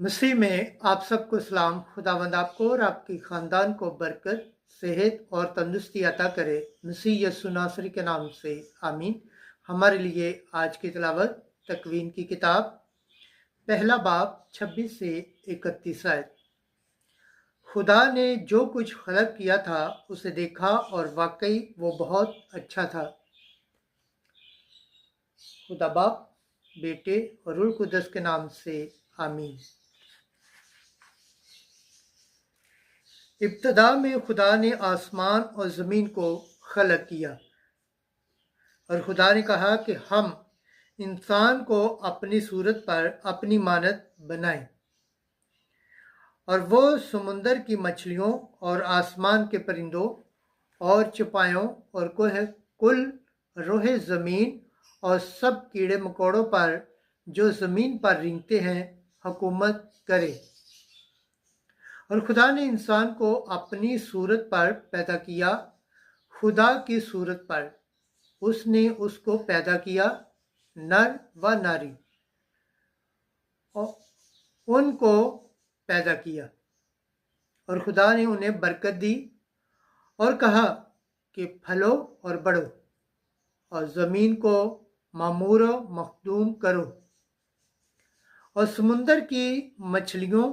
मसीह में आप सबको सलाम। खुदावंद आपको और आपकी ख़ानदान को बरकत, सेहत और तंदुरुस्ती अता करे। मसीह यसु नासरी के नाम से आमीन। हमारे लिए आज की तिलावत तकवीन की किताब पहला बाब 26 से 31 आयत। खुदा ने जो कुछ खलक किया था उसे देखा और वाकई वो बहुत अच्छा था। खुदा बाप, बेटे और रूह कुदस के नाम से आमीन। इब्तदा में खुदा ने आसमान और ज़मीन को खलक किया और खुदा ने कहा कि हम इंसान को अपनी सूरत पर अपनी मानद बनाएं और वो समुंदर की मछलियों और आसमान के परिंदों और चौपायों और कुल रोहे ज़मीन और सब कीड़े मकोड़ों पर जो ज़मीन पर रेंगते हैं हुकूमत करे। और खुदा ने इंसान को अपनी सूरत पर पैदा किया, खुदा की सूरत पर उसने उसको पैदा किया, नर व नारी उनको पैदा किया। और खुदा ने उन्हें बरकत दी और कहा कि फलो और बढ़ो और ज़मीन को मामूर मखदूम करो और समुंदर की मछलियों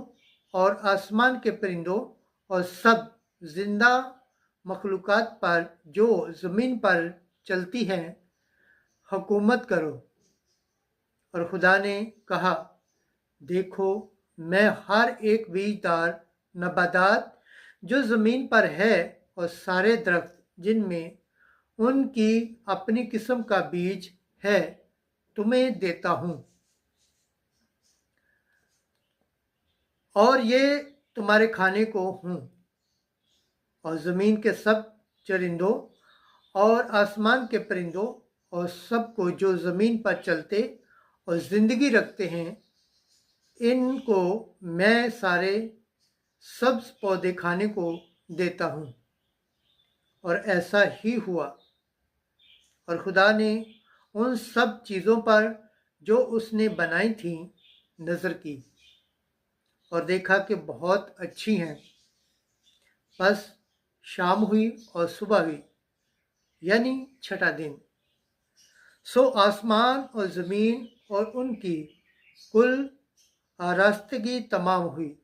और आसमान के परिंदों और सब जिंदा मखलूक़ात पर जो ज़मीन पर चलती हैं हुकूमत करो। और खुदा ने कहा, देखो मैं हर एक बीजदार नबातात जो ज़मीन पर है और सारे दरख्त जिनमें उनकी अपनी किस्म का बीज है तुम्हें देता हूँ, और ये तुम्हारे खाने को हूँ। और ज़मीन के सब चरिंदों और आसमान के परिंदों और सबको जो ज़मीन पर चलते और ज़िंदगी रखते हैं, इनको मैं सारे सब्ज़ पौधे खाने को देता हूँ। और ऐसा ही हुआ। और खुदा ने उन सब चीज़ों पर जो उसने बनाई थी नज़र की और देखा कि बहुत अच्छी हैं। बस शाम हुई और सुबह हुई, यानी छठा दिन। सो आसमान और ज़मीन और उनकी कुल आरास्तगी तमाम हुई।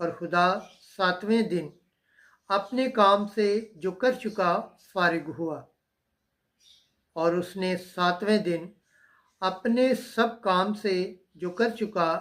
और खुदा सातवें दिन अपने काम से जो कर चुका फारिग हुआ। और उसने सातवें दिन अपने सब काम से जो कर चुका